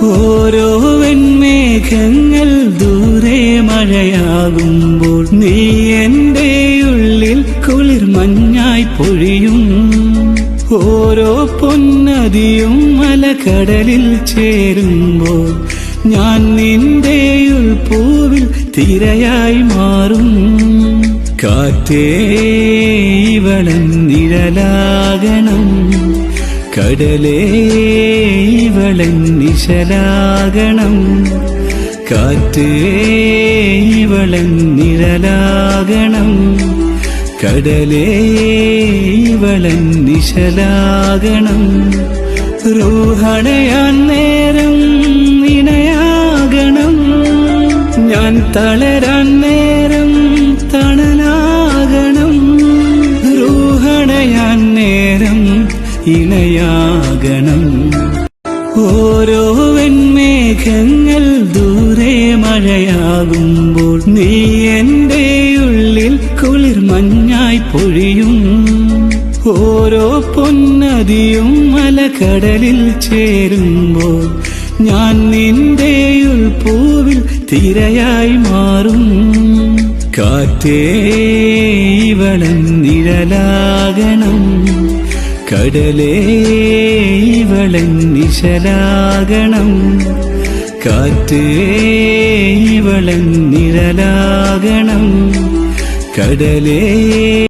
ഓരോ വെൺമേഘങ്ങൾ ദൂരെ മഴയാകുമ്പോൾ നീ എൻ്റെ ഉള്ളിൽ കുളിർ മഞ്ഞായി പൊഴിയും. ഓരോ പൊന്നദിയും മലകടലിൽ ചേരുമ്പോൾ ഞാൻ നിന്റെ ഉൾപ്പൂവിൽ തിരയായി മാറും. കാറ്റേ ഇവളൻ നിഴലാകണം, കടലേ ഇവളൻ നിശലാകണം. കാറ്റേ ഇവളൻ നിഴലാകണം, കടലേ ഇവളൻ നിശലാകണം. റൂഹണയാൻ നേരം ഇണയാകണം, ഞാൻ തളരാൻ നേരം തണലാകണം. റൂഹണയാൻ നേരം ഇണയാകണം. ഓരോ വെൺമേഘങ്ങൾ ദൂരെ മഴയാകുമ്പോൾ നീ എൻ്റെ ഉള്ളിൽ കുളിർ മഞ്ഞായി പൊഴിയും. ഓരോ പൊന്നദിയും മലകടലിൽ ചേരുമ്പോൾ ഞാൻ നിന്റെ ഉൾപ്പൂവിൽ തിരയായി മാറും. കാറ്റേ ഇവളൻ നിഴലാകണം, കടലേ ഇവളൻ നിശലാകണം. കാറ്റേ ഇവളൻ നിഴലാകണം, കടലേ